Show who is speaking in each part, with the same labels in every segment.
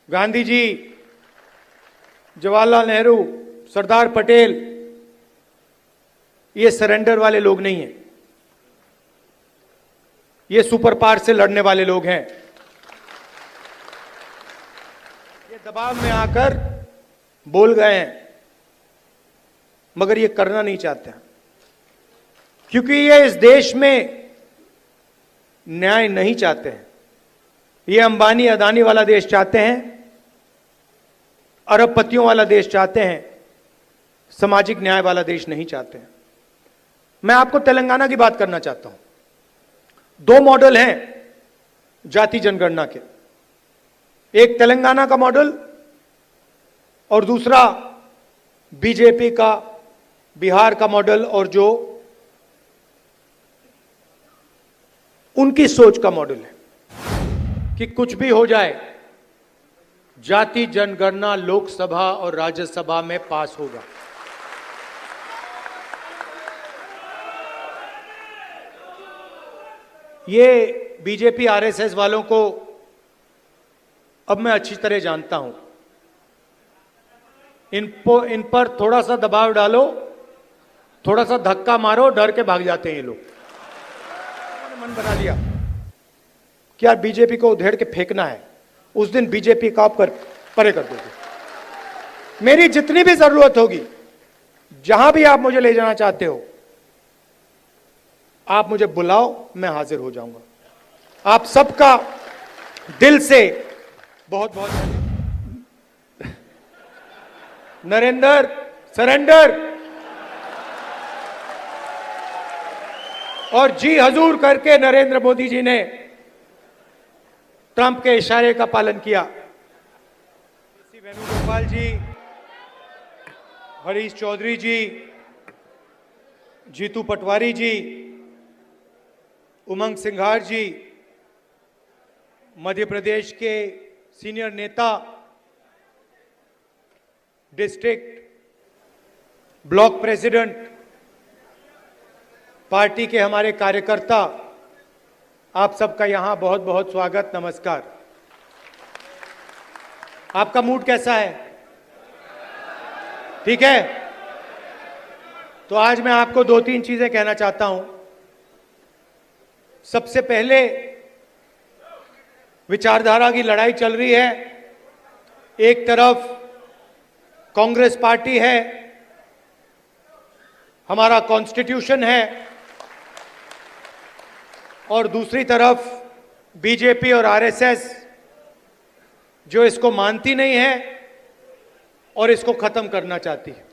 Speaker 1: गांधी जी, जवाहरलाल नेहरू, सरदार पटेल, ये सरेंडर वाले लोग नहीं हैं। ये सुपर पावर से लड़ने वाले लोग हैं। ये दबाव में आकर बोल गए हैं, मगर ये करना नहीं चाहते हैं, क्योंकि ये इस देश में न्याय नहीं चाहते हैं। ये अंबानी अदानी वाला देश चाहते हैं, अरबपतियों वाला देश चाहते हैं, सामाजिक न्याय वाला देश नहीं चाहते हैं। मैं आपको तेलंगाना की बात करना चाहता हूं। दो मॉडल हैं जाति जनगणना के, एक तेलंगाना का मॉडल और दूसरा बीजेपी का बिहार का मॉडल, और जो उनकी सोच का मॉडल है कि कुछ भी हो जाए, जाति जनगणना लोकसभा और राज्यसभा में पास होगा। ये बीजेपी आरएसएस वालों को अब मैं अच्छी तरह जानता हूं। इन पर थोड़ा सा दबाव डालो, थोड़ा सा धक्का मारो, डर के भाग जाते हैं ये लोग। मन बना लिया कि यार बीजेपी को उधेड़ के फेंकना है, उस दिन बीजेपी का आप परे कर दोगे। मेरी जितनी भी जरूरत होगी, जहां भी आप मुझे ले जाना चाहते हो, आप मुझे बुलाओ, मैं हाजिर हो जाऊंगा। आप सबका दिल से बहुत बहुत नरेंद्र सरेंडर और जी हजूर करके नरेंद्र मोदी जी ने ट्रंप के इशारे का पालन किया। वेणुगोपाल जी, हरीश चौधरी जी, जीतू पटवारी जी, उमंग सिंघार जी, मध्य प्रदेश के सीनियर नेता, डिस्ट्रिक्ट ब्लॉक प्रेसिडेंट, पार्टी के हमारे कार्यकर्ता, आप सबका यहां बहुत बहुत स्वागत, नमस्कार। आपका मूड कैसा है? ठीक है? तो आज मैं आपको दो तीन चीजें कहना चाहता हूं। सबसे पहले, विचारधारा की लड़ाई चल रही है। एक तरफ कांग्रेस पार्टी है, हमारा कॉन्स्टिट्यूशन है, और दूसरी तरफ बीजेपी और आरएसएस जो इसको मानती नहीं है और इसको खत्म करना चाहती है।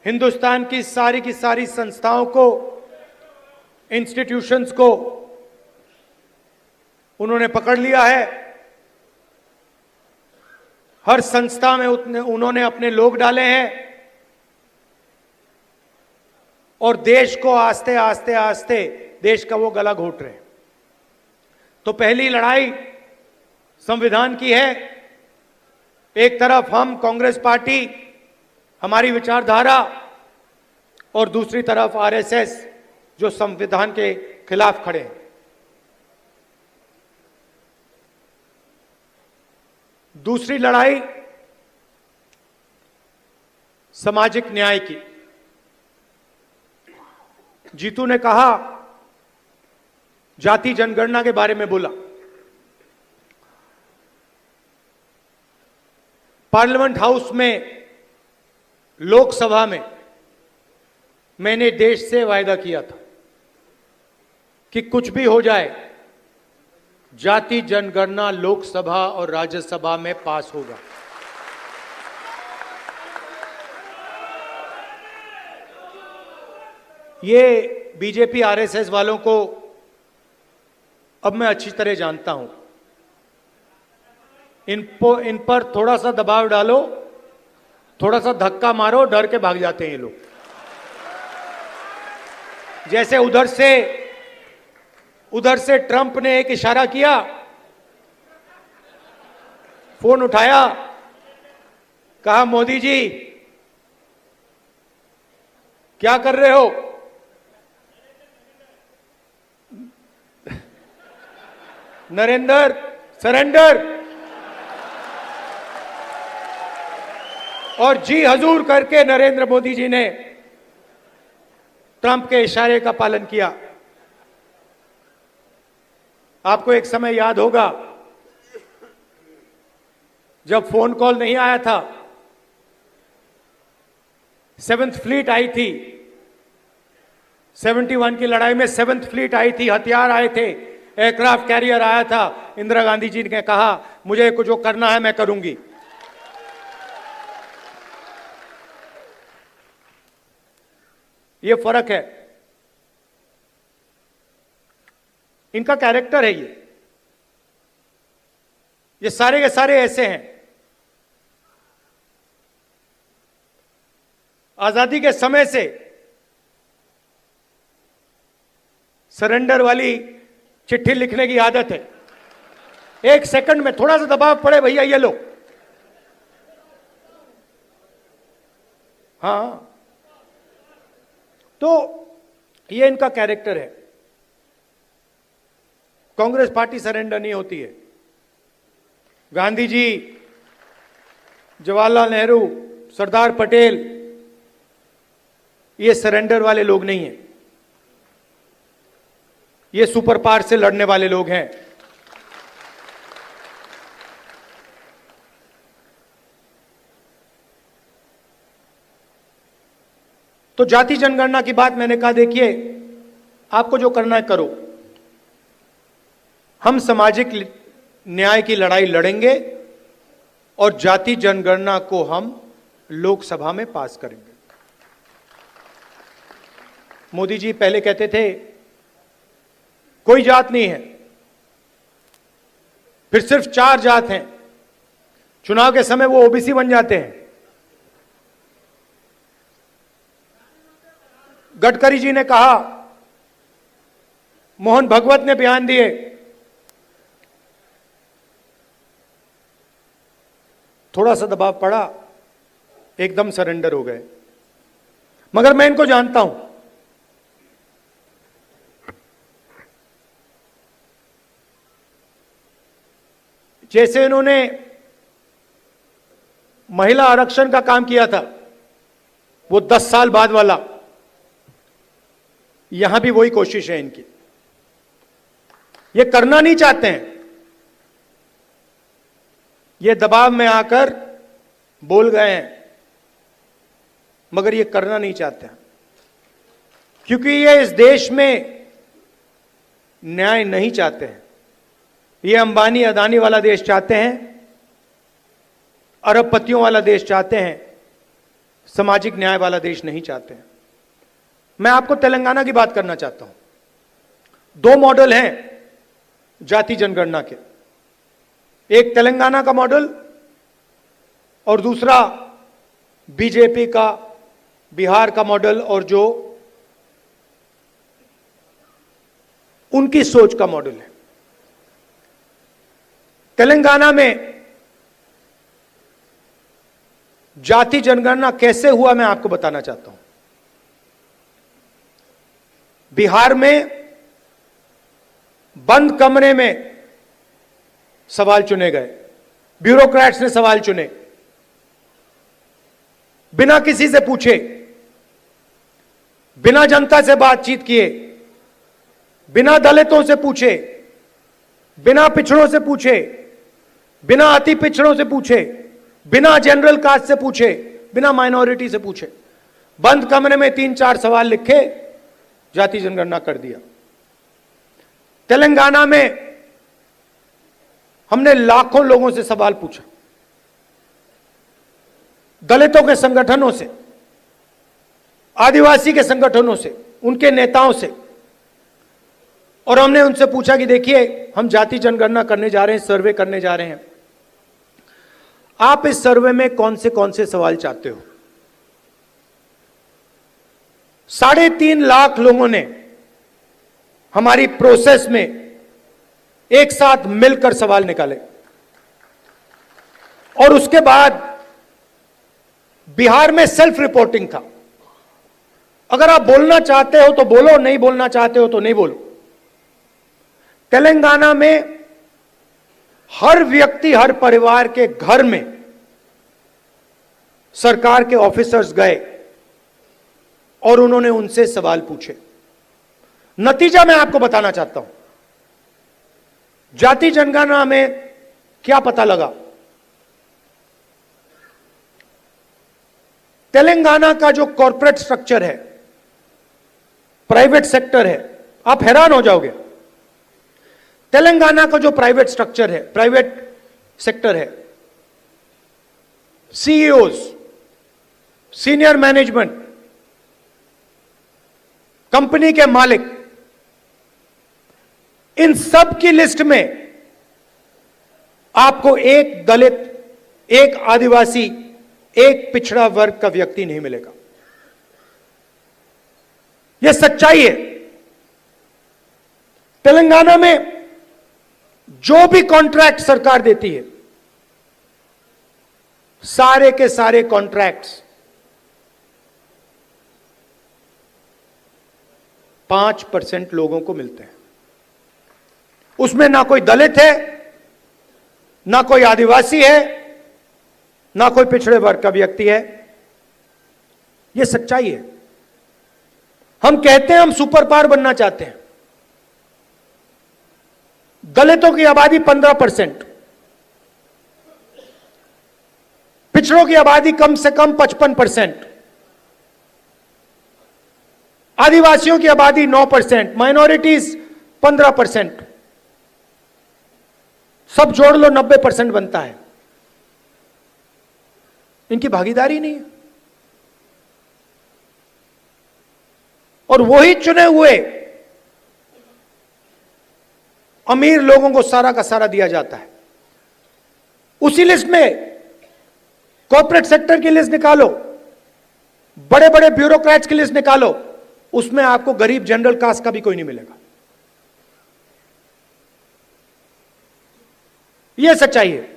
Speaker 1: हिंदुस्तान की सारी संस्थाओं को, इंस्टीट्यूशंस को उन्होंने पकड़ लिया है। हर संस्था में उन्होंने अपने लोग डाले हैं और देश को आस्ते आस्ते आस्ते देश का वो गला घोट रहे हैं। तो पहली लड़ाई संविधान की है। एक तरफ हम कांग्रेस पार्टी, हमारी विचारधारा, और दूसरी तरफ आरएसएस जो संविधान के खिलाफ खड़े हैं। दूसरी लड़ाई सामाजिक न्याय की। जीतू ने कहा, जाति जनगणना के बारे में बोला। पार्लियामेंट हाउस में, लोकसभा में मैंने देश से वायदा किया था कि कुछ भी हो जाए, जाति जनगणना लोकसभा और राज्यसभा में पास होगा। ये बीजेपी आरएसएस वालों को अब मैं अच्छी तरह जानता हूं। इन पर थोड़ा सा दबाव डालो, थोड़ा सा धक्का मारो, डर के भाग जाते हैं ये लोग। जैसे उधर से ट्रंप ने एक इशारा किया, फोन उठाया, कहा मोदी जी क्या कर रहे हो? नरेंद्र सरेंडर और जी हजूर करके नरेंद्र मोदी जी ने ट्रंप के इशारे का पालन किया। आपको एक समय याद होगा जब फोन कॉल नहीं आया था, 7th फ्लीट आई थी, 71 की लड़ाई में 7th फ्लीट आई थी, हथियार आए थे, एयरक्राफ्ट कैरियर आया था। इंदिरा गांधी जी ने कहा मुझे कुछ जो करना है मैं करूंगी। ये फर्क है, इनका कैरेक्टर है। ये सारे के सारे ऐसे हैं। आजादी के समय से सरेंडर वाली चिट्ठी लिखने की आदत है। 1 सेकंड में थोड़ा सा दबाव पड़े, भैया ये लो। हाँ, तो ये इनका कैरेक्टर है। कांग्रेस पार्टी सरेंडर नहीं होती है। गांधी जी, जवाहरलाल नेहरू, सरदार पटेल, ये सरेंडर वाले लोग नहीं हैं। ये सुपर पावर से लड़ने वाले लोग हैं। तो जाति जनगणना की बात मैंने कहा, देखिए आपको जो करना है करो। हम सामाजिक न्याय की लड़ाई लड़ेंगे और जाति जनगणना को हम लोकसभा में पास करेंगे। मोदी जी पहले कहते थे कोई जात नहीं है, फिर सिर्फ 4 जात हैं। चुनाव के समय वो ओबीसी बन जाते हैं। गडकरी जी ने कहा, मोहन भगवत ने बयान दिए, थोड़ा सा दबाव पड़ा, एकदम सरेंडर हो गए। मगर मैं इनको जानता हूं। जैसे इन्होंने महिला आरक्षण का काम किया था, वो 10 साल बाद वाला, यहां भी वही कोशिश है इनकी। ये करना नहीं चाहते हैं, ये दबाव में आकर बोल गए हैं, मगर ये करना नहीं चाहते हैं, क्योंकि ये इस देश में न्याय नहीं चाहते हैं। ये अंबानी अदानी वाला देश चाहते हैं, अरबपतियों वाला देश चाहते हैं, सामाजिक न्याय वाला देश नहीं चाहते हैं। मैं आपको तेलंगाना की बात करना चाहता हूं। 2 मॉडल हैं जाति जनगणना के, एक तेलंगाना का मॉडल और दूसरा बीजेपी का बिहार का मॉडल, और जो उनकी सोच का मॉडल है। तेलंगाना में जाति जनगणना कैसे हुआ मैं आपको बताना चाहता हूं। बिहार में बंद कमरे में सवाल चुने गए, ब्यूरोक्रेट्स ने सवाल चुने, बिना किसी से पूछे, बिना जनता से बातचीत किए, बिना दलितों से पूछे, बिना पिछड़ों से पूछे, बिना अति पिछड़ों से पूछे, बिना जनरल कास्ट से पूछे, बिना माइनॉरिटी से पूछे, बंद कमरे में 3-4 सवाल लिखे, जाति जनगणना कर दिया। तेलंगाना में हमने लाखों लोगों से सवाल पूछा, दलितों के संगठनों से, आदिवासी के संगठनों से, उनके नेताओं से, और हमने उनसे पूछा कि देखिए हम जाति जनगणना करने जा रहे हैं, सर्वे करने जा रहे हैं, आप इस सर्वे में कौन से सवाल चाहते हो। 3.5 लाख लोगों ने हमारी प्रोसेस में एक साथ मिलकर सवाल निकाले, और उसके बाद बिहार में सेल्फ रिपोर्टिंग था। अगर आप बोलना चाहते हो तो बोलो, नहीं बोलना चाहते हो तो नहीं बोलो। तेलंगाना में हर व्यक्ति, हर परिवार के घर में सरकार के ऑफिसर्स गए और उन्होंने उनसे सवाल पूछे। नतीजा मैं आपको बताना चाहता हूं। जाति जनगणना में क्या पता लगा? तेलंगाना का जो कॉर्पोरेट स्ट्रक्चर है, प्राइवेट सेक्टर है, आप हैरान हो जाओगे। तेलंगाना का जो प्राइवेट स्ट्रक्चर है, प्राइवेट सेक्टर है, सीईओज, सीनियर मैनेजमेंट, कंपनी के मालिक, इन सब की लिस्ट में आपको एक दलित, एक आदिवासी, एक पिछड़ा वर्ग का व्यक्ति नहीं मिलेगा। यह सच्चाई है। तेलंगाना में जो भी कॉन्ट्रैक्ट सरकार देती है, सारे के सारे कॉन्ट्रैक्ट्स 5% लोगों को मिलते हैं। उसमें ना कोई दलित है, ना कोई आदिवासी है, ना कोई पिछड़े वर्ग का व्यक्ति है। यह सच्चाई है। हम कहते हैं हम सुपर पावर बनना चाहते हैं। दलितों की आबादी 15%, पिछड़ों की आबादी कम से कम 55%, आदिवासियों की आबादी 9%, माइनॉरिटीज 15%, सब जोड़ लो 90% बनता है। इनकी भागीदारी नहीं है। और वही चुने हुए अमीर लोगों को सारा का सारा दिया जाता है। उसी लिस्ट में कॉर्पोरेट सेक्टर की लिस्ट निकालो, बड़े बड़े ब्यूरोक्रेट्स की लिस्ट निकालो, उसमें आपको गरीब जनरल कास्ट का भी कोई नहीं मिलेगा। यह सच्चाई है।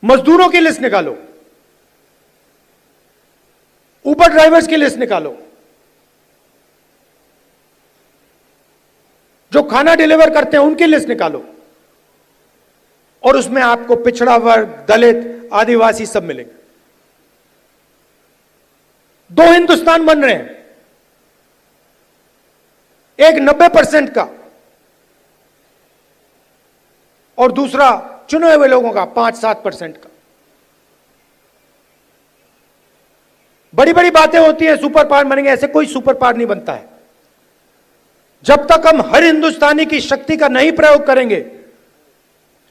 Speaker 1: मजदूरों की लिस्ट निकालो, उबर ड्राइवर्स की लिस्ट निकालो, जो खाना डिलीवर करते हैं उनकी लिस्ट निकालो, और उसमें आपको पिछड़ा वर्ग, दलित, आदिवासी सब मिलेंगे। दो हिंदुस्तान बन रहे हैं, एक 90% का और दूसरा चुने हुए लोगों का 5-7% का। बड़ी बड़ी बातें होती है सुपर पावर बनेंगे, ऐसे कोई सुपर पावर नहीं बनता है। जब तक हम हर हिंदुस्तानी की शक्ति का नहीं प्रयोग करेंगे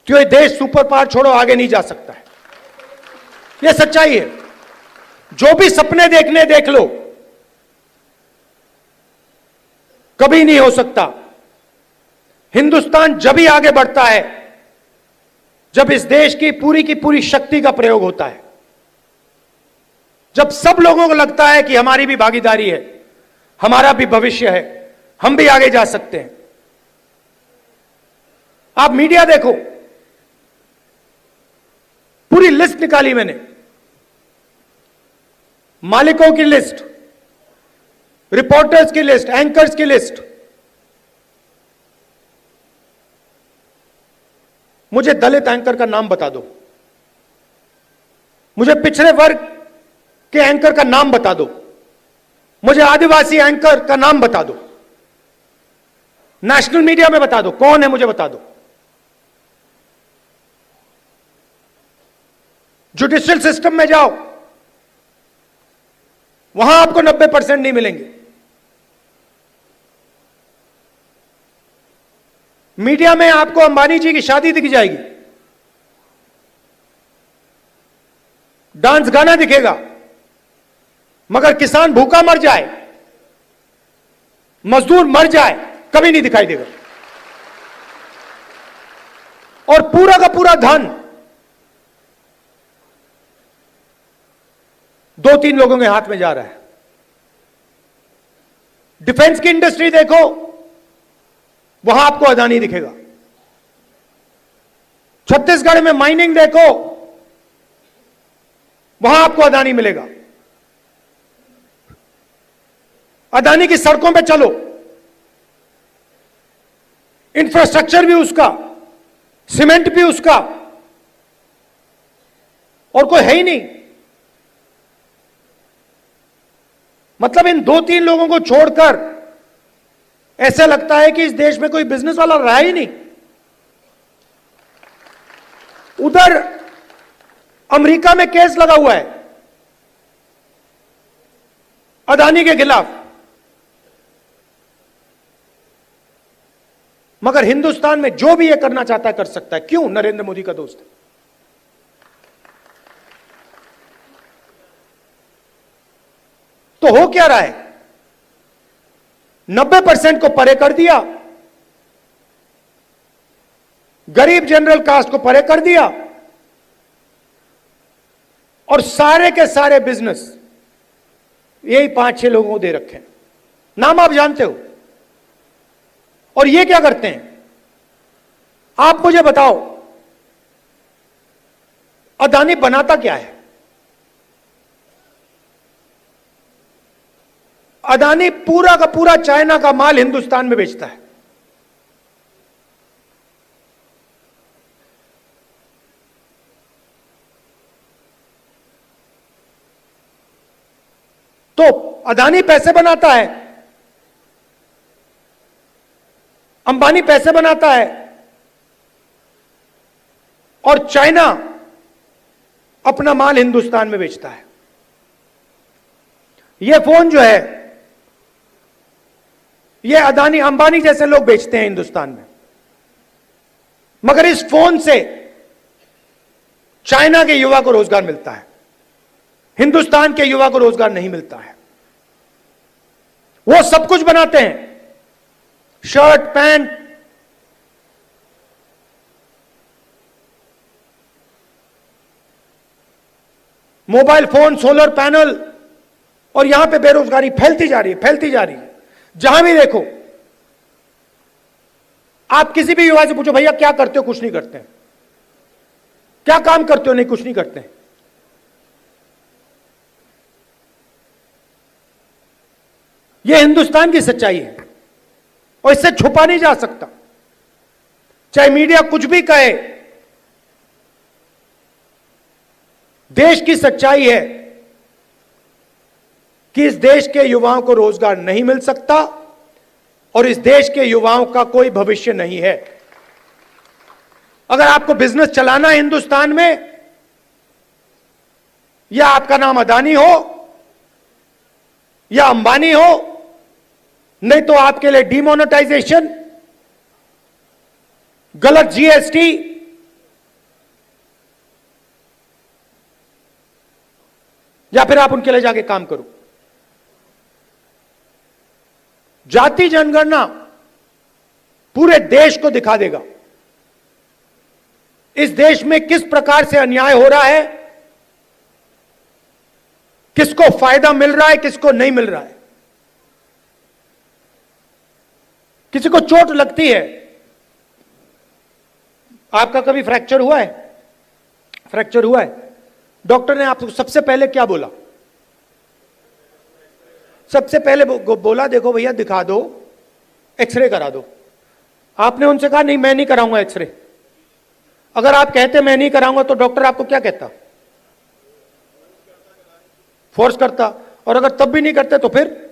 Speaker 1: तो ये देश सुपर पावर छोड़ो आगे नहीं जा सकता है। यह सच्चाई है। जो भी सपने देखने देख लो, कभी नहीं हो सकता। हिंदुस्तान जब ही आगे बढ़ता है जब इस देश की पूरी शक्ति का प्रयोग होता है, जब सब लोगों को लगता है कि हमारी भी भागीदारी है, हमारा भी भविष्य है, हम भी आगे जा सकते हैं। आप मीडिया देखो, पूरी लिस्ट निकाली मैंने, मालिकों की लिस्ट, रिपोर्टर्स की लिस्ट, एंकर्स की लिस्ट। मुझे दलित एंकर का नाम बता दो, मुझे पिछड़े वर्ग के एंकर का नाम बता दो, मुझे आदिवासी एंकर का नाम बता दो, नेशनल मीडिया में बता दो कौन है, मुझे बता दो। जुडिशियल सिस्टम में जाओ, वहां आपको 90% नहीं मिलेंगे। मीडिया में आपको अंबानी जी की शादी दिख जाएगी, डांस गाना दिखेगा, मगर किसान भूखा मर जाए, मजदूर मर जाए, कभी नहीं दिखाई देगा। और पूरा का पूरा धन 2-3 लोगों के हाथ में जा रहा है। डिफेंस की इंडस्ट्री देखो, वहां आपको अदानी दिखेगा। छत्तीसगढ़ में माइनिंग देखो, वहां आपको अदानी मिलेगा। अदानी की सड़कों पे चलो, इंफ्रास्ट्रक्चर भी उसका, सीमेंट भी उसका, और कोई है ही नहीं। मतलब इन 2-3 लोगों को छोड़कर ऐसा लगता है कि इस देश में कोई बिजनेस वाला रहा ही नहीं। उधर अमेरिका में केस लगा हुआ है अदानी के खिलाफ, मगर हिंदुस्तान में जो भी ये करना चाहता है कर सकता है। क्यों? नरेंद्र मोदी का दोस्त है। तो हो क्या रहा है? 90% को परे कर दिया, गरीब जनरल कास्ट को परे कर दिया, और सारे के सारे बिजनेस यही 5-6 लोगों को दे रखे हैं। नाम आप जानते हो। और ये क्या करते हैं? आप मुझे बताओ, अदानी बनाता क्या है? अदानी पूरा का पूरा चाइना का माल हिंदुस्तान में बेचता है। तो अदानी पैसे बनाता है, अंबानी पैसे बनाता है, और चाइना अपना माल हिंदुस्तान में बेचता है। यह फोन जो है, यह अदानी अंबानी जैसे लोग बेचते हैं हिंदुस्तान में, मगर इस फोन से चाइना के युवा को रोजगार मिलता है, हिंदुस्तान के युवा को रोजगार नहीं मिलता है। वो सब कुछ बनाते हैं, shirt, pant, mobile phone, solar panel, और यहां पे बेरोजगारी फैलती जा रही है, फैलती जा रही है। जहां भी देखो, आप किसी भी युवा से पूछो, भैया क्या करते हो? कुछ नहीं करते हैं। क्या काम करते हो? नहीं, कुछ नहीं करते हैं। यह हिंदुस्तान की सच्चाई है और इससे छुपा नहीं जा सकता, चाहे मीडिया कुछ भी कहे। देश की सच्चाई है कि इस देश के युवाओं को रोजगार नहीं मिल सकता और इस देश के युवाओं का कोई भविष्य नहीं है। अगर आपको बिजनेस चलाना है हिंदुस्तान में, या आपका नाम अदानी हो या अंबानी हो, नहीं तो आपके लिए डिमोनेटाइजेशन, गलत जीएसटी, या फिर आप उनके लिए जाके काम करो। जाति जनगणना पूरे देश को दिखा देगा इस देश में किस प्रकार से अन्याय हो रहा है, किसको फायदा मिल रहा है, किसको नहीं मिल रहा है। किसी को चोट लगती है, आपका कभी फ्रैक्चर हुआ है? फ्रैक्चर हुआ है, डॉक्टर ने आपको सबसे पहले क्या बोला? सबसे पहले बोला देखो भैया दिखा दो, एक्सरे करा दो। आपने उनसे कहा नहीं मैं नहीं कराऊंगा एक्सरे। अगर आप कहते मैं नहीं कराऊंगा तो डॉक्टर आपको क्या कहता? फोर्स करता। और अगर तब भी नहीं करते तो फिर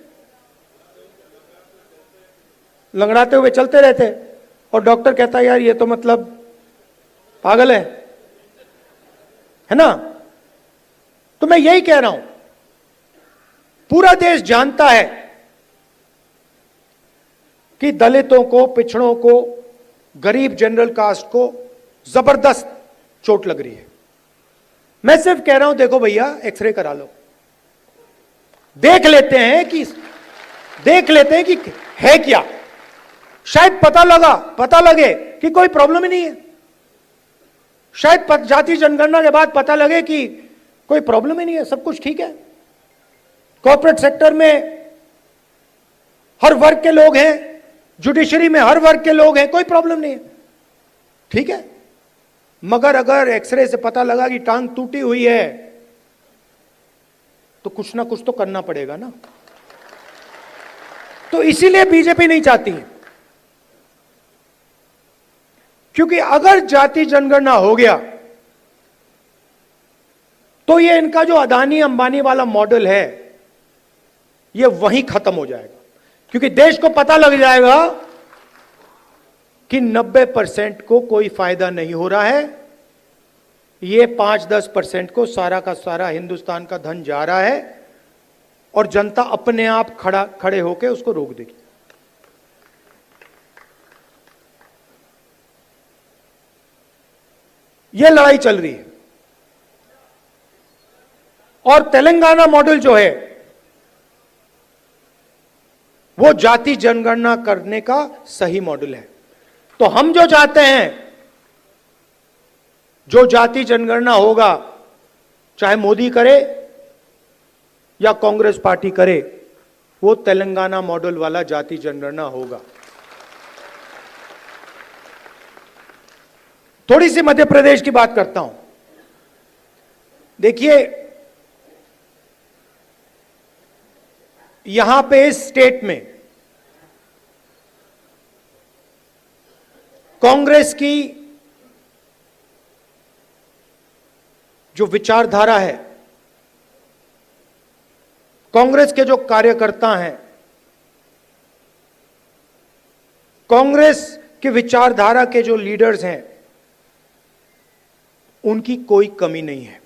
Speaker 1: लंगड़ाते हुए चलते रहते, और डॉक्टर कहता यार ये तो मतलब पागल है ना। तो मैं यही कह रहा हूं, पूरा देश जानता है कि दलितों को, पिछड़ों को, गरीब जनरल कास्ट को जबरदस्त चोट लग रही है। मैं सिर्फ कह रहा हूं देखो भैया एक्सरे करा लो, देख लेते हैं कि है क्या। शायद पता लगे कि कोई प्रॉब्लम ही नहीं है। शायद जाति जनगणना के बाद पता लगे कि कोई प्रॉब्लम ही नहीं है, सब कुछ ठीक है। कॉर्पोरेट सेक्टर में हर वर्ग के लोग हैं, जुडिशरी में हर वर्ग के लोग हैं, कोई प्रॉब्लम नहीं है, ठीक है। मगर अगर एक्सरे से पता लगा कि टांग टूटी हुई है तो कुछ ना कुछ तो करना पड़ेगा ना। तो इसीलिए बीजेपी नहीं चाहती है, क्योंकि अगर जाति जनगणना हो गया तो ये इनका जो अदानी अंबानी वाला मॉडल है ये वहीं खत्म हो जाएगा, क्योंकि देश को पता लग जाएगा कि 90% को कोई फायदा नहीं हो रहा है, ये 5-10% को सारा का सारा हिंदुस्तान का धन जा रहा है और जनता अपने आप खड़े होकर उसको रोक देगी। ये लड़ाई चल रही है। और तेलंगाना मॉडल जो है वो जाति जनगणना करने का सही मॉडल है। तो हम जो चाहते हैं, जो जाति जनगणना होगा, चाहे मोदी करे या कांग्रेस पार्टी करे, वो तेलंगाना मॉडल वाला जाति जनगणना होगा। थोड़ी सी मध्य प्रदेश की बात करता हूं। देखिए, यहां पे इस स्टेट में कांग्रेस की जो विचारधारा है, कांग्रेस के जो कार्यकर्ता हैं, कांग्रेस की विचारधारा के जो लीडर्स हैं, उनकी कोई कमी नहीं है।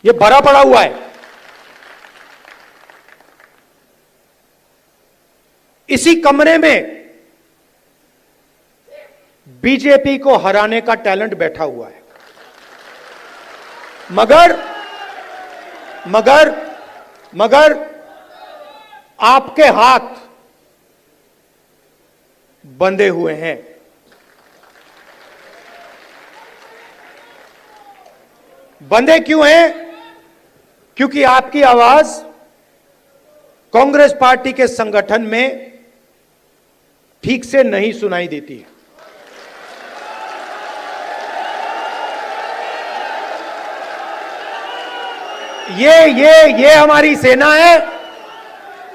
Speaker 1: यह भरा पड़ा हुआ है। इसी कमरे में बीजेपी को हराने का टैलेंट बैठा हुआ है। मगर आपके हाथ बंधे हुए हैं। बंधे क्यों हैं? क्योंकि आपकी आवाज कांग्रेस पार्टी के संगठन में ठीक से नहीं सुनाई देती है। ये हमारी सेना है,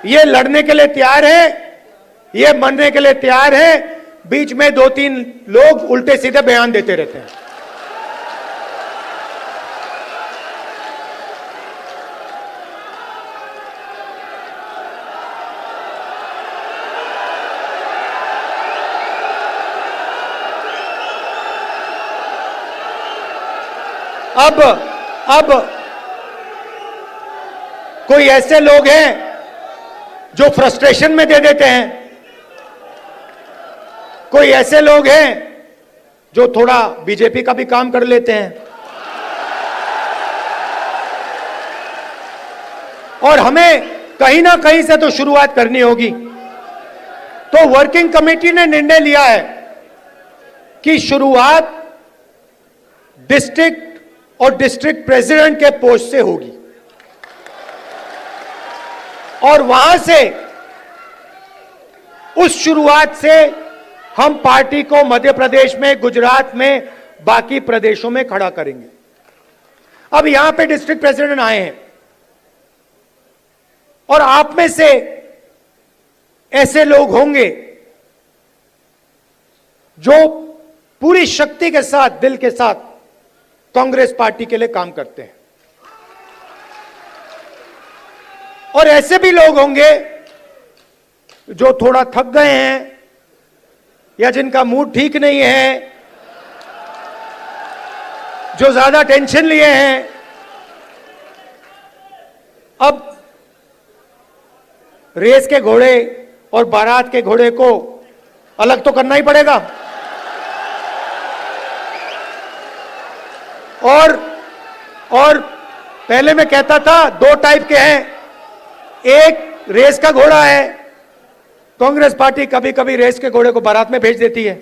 Speaker 1: ये लड़ने के लिए तैयार है, ये मरने के लिए तैयार है। बीच में 2-3 लोग उल्टे सीधे बयान देते रहते हैं। अब कोई ऐसे लोग हैं जो फ्रस्ट्रेशन में दे देते हैं, कोई ऐसे लोग हैं जो थोड़ा बीजेपी का भी काम कर लेते हैं, और हमें कहीं ना कहीं से तो शुरुआत करनी होगी। तो वर्किंग कमेटी ने निर्णय लिया है कि शुरुआत डिस्ट्रिक्ट और डिस्ट्रिक्ट प्रेसिडेंट के पोस्ट से होगी, और वहां से, उस शुरुआत से हम पार्टी को मध्य प्रदेश में, गुजरात में, बाकी प्रदेशों में खड़ा करेंगे। अब यहां पे डिस्ट्रिक्ट प्रेसिडेंट आए हैं, और आप में से ऐसे लोग होंगे जो पूरी शक्ति के साथ, दिल के साथ कांग्रेस पार्टी के लिए काम करते हैं, और ऐसे भी लोग होंगे जो थोड़ा थक गए हैं या जिनका मूड ठीक नहीं है, जो ज्यादा टेंशन लिए हैं। अब रेस के घोड़े और बारात के घोड़े को अलग तो करना ही पड़ेगा। और पहले मैं कहता था 2 टाइप के हैं। एक रेस का घोड़ा है, कांग्रेस पार्टी कभी कभी रेस के घोड़े को बारात में भेज देती है,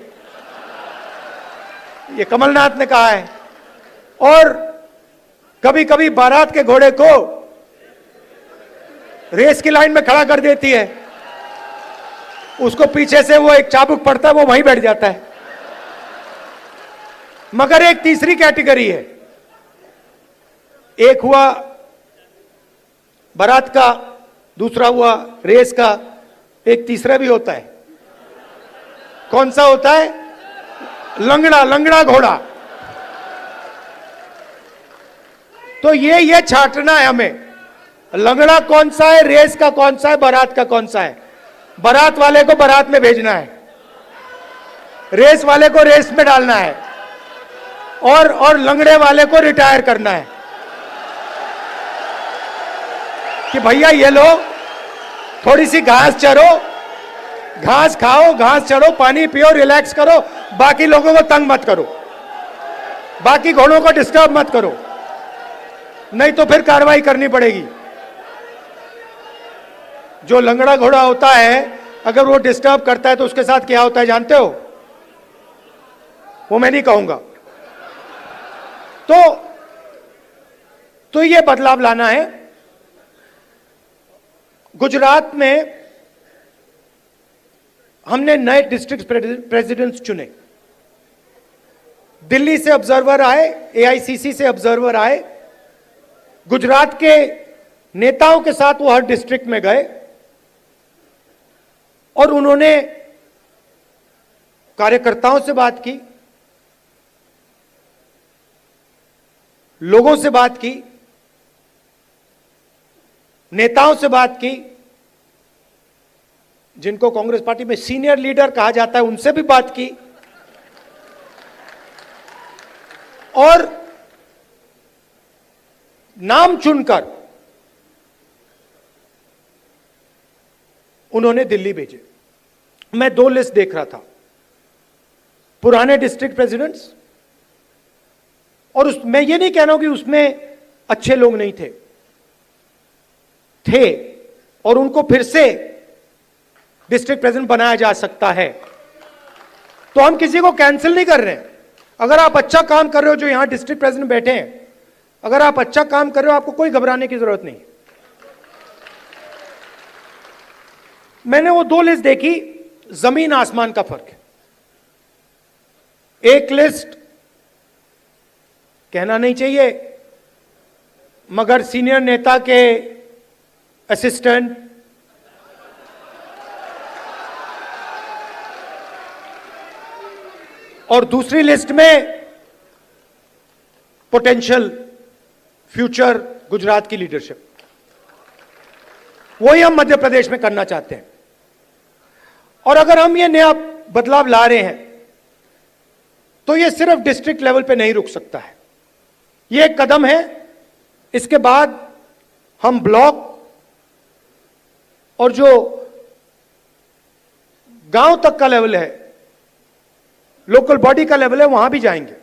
Speaker 1: ये कमलनाथ ने कहा है, और कभी कभी बारात के घोड़े को रेस की लाइन में खड़ा कर देती है, उसको पीछे से वो एक चाबुक पड़ता है, वो वहीं बैठ जाता है। मगर एक तीसरी कैटेगरी है, एक हुआ बारात का, दूसरा हुआ रेस का, एक तीसरा भी होता है। कौन सा होता है? लंगड़ा घोड़ा। तो ये छांटना है हमें, लंगड़ा कौन सा है, रेस का कौन सा है, बारात का कौन सा है। बारात वाले को बारात में भेजना है, रेस वाले को रेस में डालना है, और लंगड़े वाले को रिटायर करना है कि भैया ये लो, थोड़ी सी घास चरो, घास खाओ, घास चढ़ो, पानी पियो, रिलैक्स करो, बाकी लोगों को तंग मत करो, बाकी घोड़ों को डिस्टर्ब मत करो, नहीं तो फिर कार्रवाई करनी पड़ेगी। जो लंगड़ा घोड़ा होता है, अगर वो डिस्टर्ब करता है तो उसके साथ क्या होता है जानते हो? वो मैं नहीं कहूंगा। तो ये बदलाव लाना है। गुजरात में हमने नए डिस्ट्रिक्ट प्रेसिडेंट्स चुने, दिल्ली से ऑब्जर्वर आए, एआईसीसी से ऑब्जर्वर आए, गुजरात के नेताओं के साथ वो हर डिस्ट्रिक्ट में गए और उन्होंने कार्यकर्ताओं से बात की, लोगों से बात की, नेताओं से बात की, जिनको कांग्रेस पार्टी में सीनियर लीडर कहा जाता है उनसे भी बात की, और नाम चुनकर उन्होंने दिल्ली भेजे। मैं 2 लिस्ट देख रहा था, पुराने डिस्ट्रिक्ट प्रेसिडेंट्स, और मैं ये नहीं कह रहा हूं कि उसमें अच्छे लोग नहीं थे, और उनको फिर से डिस्ट्रिक्ट प्रेसिडेंट बनाया जा सकता है। तो हम किसी को कैंसिल नहीं कर रहे हैं। अगर आप अच्छा काम कर रहे हो, जो यहां डिस्ट्रिक्ट प्रेसिडेंट बैठे हैं, अगर आप अच्छा काम कर रहे हो, आपको कोई घबराने की जरूरत नहीं। मैंने वो 2 लिस्ट देखी, जमीन आसमान का फर्क है। एक लिस्ट कहना नहीं चाहिए, मगर सीनियर नेता के असिस्टेंट, और दूसरी लिस्ट में पोटेंशियल फ्यूचर गुजरात की लीडरशिप। वही हम मध्य प्रदेश में करना चाहते हैं। और अगर हम ये नया बदलाव ला रहे हैं तो ये सिर्फ डिस्ट्रिक्ट लेवल पे नहीं रुक सकता है, ये एक कदम है। इसके बाद हम ब्लॉक और जो गांव तक का लेवल है, लोकल बॉडी का लेवल है, वहां भी जाएंगे।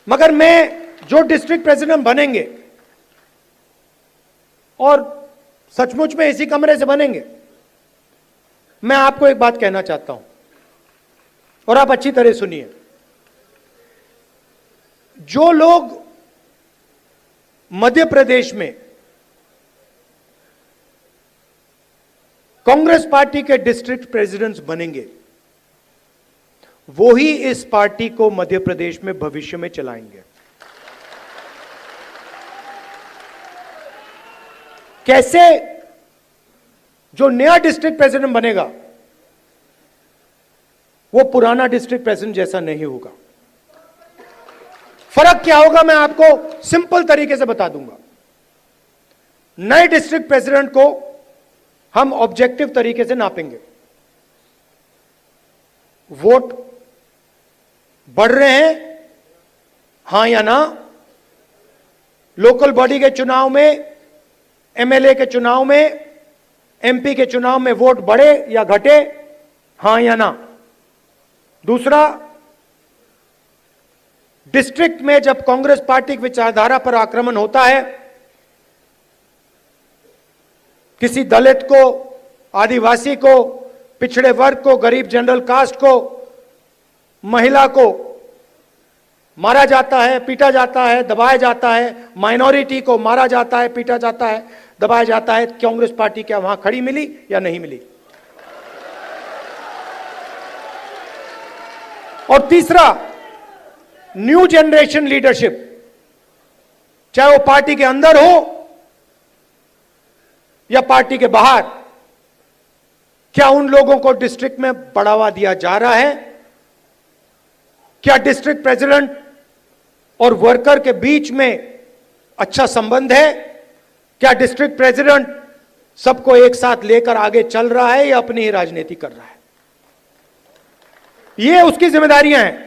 Speaker 1: मगर मैं जो डिस्ट्रिक्ट प्रेसिडेंट बनेंगे, और सचमुच में इसी कमरे से बनेंगे, मैं आपको एक बात कहना चाहता हूं और आप अच्छी तरह सुनिए। जो लोग मध्य प्रदेश में कांग्रेस पार्टी के डिस्ट्रिक्ट प्रेसिडेंट्स बनेंगे, वो ही इस पार्टी को मध्य प्रदेश में भविष्य में चलाएंगे। कैसे? जो नया डिस्ट्रिक्ट प्रेसिडेंट बनेगा वो पुराना डिस्ट्रिक्ट प्रेसिडेंट जैसा नहीं होगा। फर्क क्या होगा मैं आपको सिंपल तरीके से बता दूंगा। नए डिस्ट्रिक्ट प्रेसिडेंट को हम ऑब्जेक्टिव तरीके से नापेंगे। वोट बढ़ रहे हैं, हां या ना? लोकल बॉडी के चुनाव में, एमएलए के चुनाव में, एमपी के चुनाव में वोट बढ़े या घटे, हां या ना? दूसरा, डिस्ट्रिक्ट में जब कांग्रेस पार्टी की विचारधारा पर आक्रमण होता है, किसी दलित को, आदिवासी को, पिछड़े वर्ग को, गरीब जनरल कास्ट को, महिला को मारा जाता है, पीटा जाता है, दबाया जाता है, माइनॉरिटी को मारा जाता है, पीटा जाता है, दबाया जाता है, कांग्रेस पार्टी क्या वहां खड़ी मिली या नहीं मिली? और तीसरा, न्यू जनरेशन लीडरशिप, चाहे वो पार्टी के अंदर हो या पार्टी के बाहर, क्या उन लोगों को डिस्ट्रिक्ट में बढ़ावा दिया जा रहा है? क्या डिस्ट्रिक्ट प्रेसिडेंट और वर्कर के बीच में अच्छा संबंध है? क्या डिस्ट्रिक्ट प्रेसिडेंट सबको एक साथ लेकर आगे चल रहा है या अपनी ही राजनीति कर रहा है? ये उसकी जिम्मेदारियां हैं।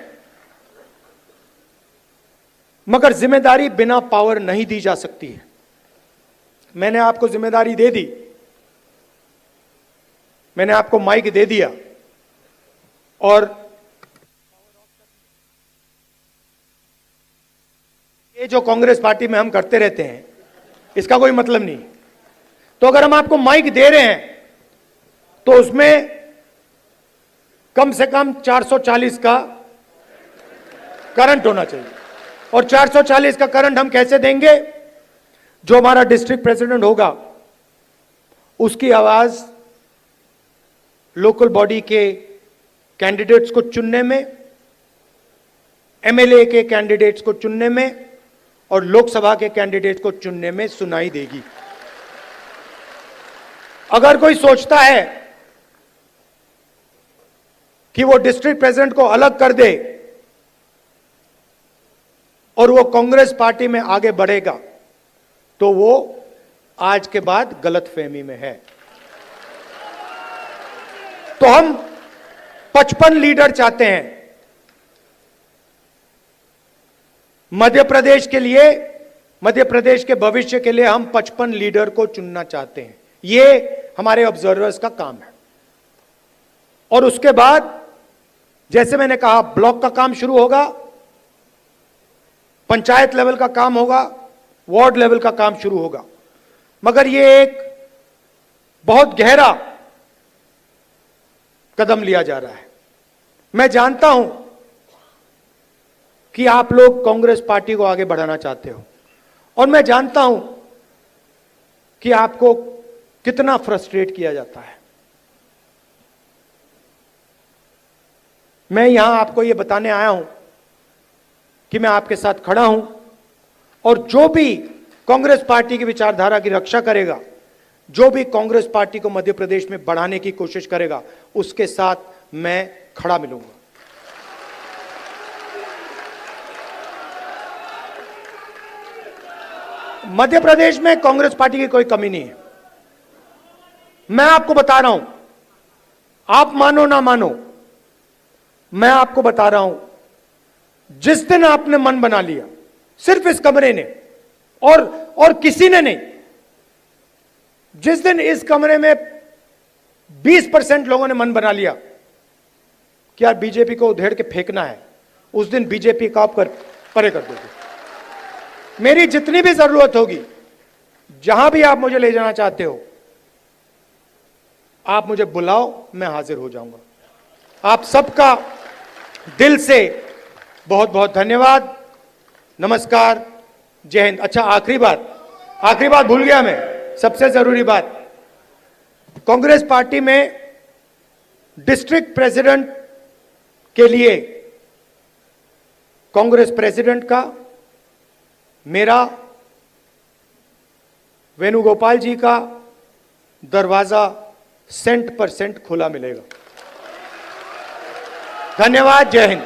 Speaker 1: मगर जिम्मेदारी बिना पावर नहीं दी जा सकती है। मैंने आपको जिम्मेदारी दे दी, मैंने आपको माइक दे दिया, और ये जो कांग्रेस पार्टी में हम करते रहते हैं, इसका कोई मतलब नहीं। तो अगर हम आपको माइक दे रहे हैं तो उसमें कम से कम 440 का करंट होना चाहिए। और 440 का करंट हम कैसे देंगे? जो हमारा डिस्ट्रिक्ट प्रेसिडेंट होगा उसकी आवाज लोकल बॉडी के कैंडिडेट्स को चुनने में, एमएलए के कैंडिडेट्स को चुनने में और लोकसभा के कैंडिडेट को चुनने में सुनाई देगी। अगर कोई सोचता है कि वो डिस्ट्रिक्ट प्रेसिडेंट को अलग कर दे और वो कांग्रेस पार्टी में आगे बढ़ेगा, तो वो आज के बाद गलतफहमी में है। तो हम 55 लीडर चाहते हैं मध्य प्रदेश के लिए, मध्य प्रदेश के भविष्य के लिए हम 55 लीडर को चुनना चाहते हैं। ये हमारे ऑब्जर्वर्स का काम है। और उसके बाद जैसे मैंने कहा, ब्लॉक का काम शुरू होगा, पंचायत लेवल का काम होगा, वार्ड लेवल का काम शुरू होगा। मगर ये एक बहुत गहरा कदम लिया जा रहा है। मैं जानता हूं कि आप लोग कांग्रेस पार्टी को आगे बढ़ाना चाहते हो, और मैं जानता हूं कि आपको कितना फ्रस्ट्रेट किया जाता है। मैं यहां आपको यह बताने आया हूं कि मैं आपके साथ खड़ा हूं, और जो भी कांग्रेस पार्टी की विचारधारा की रक्षा करेगा, जो भी कांग्रेस पार्टी को मध्य प्रदेश में बढ़ाने की कोशिश करेगा, उसके साथ मैं खड़ा मिलूंगा। मध्य प्रदेश में कांग्रेस पार्टी की कोई कमी नहीं है। मैं आपको बता रहा हूं, आप मानो ना मानो, मैं आपको बता रहा हूं, जिस दिन आपने मन बना लिया, सिर्फ इस कमरे ने और किसी ने नहीं, जिस दिन इस कमरे में 20% लोगों ने मन बना लिया कि यार बीजेपी को उधेड़ के फेंकना है, उस दिन बीजेपी का आप परे कर दोगे। मेरी जितनी भी जरूरत होगी, जहां भी आप मुझे ले जाना चाहते हो, आप मुझे बुलाओ, मैं हाजिर हो जाऊंगा। आप सबका दिल से बहुत बहुत धन्यवाद। नमस्कार, जय हिंद। अच्छा, आखिरी बात भूल गया मैं, सबसे जरूरी बात, कांग्रेस पार्टी में डिस्ट्रिक्ट प्रेसिडेंट के लिए कांग्रेस प्रेसिडेंट का मेरा, वेणुगोपाल जी का दरवाजा 100% खुला मिलेगा। धन्यवाद, जय हिंद।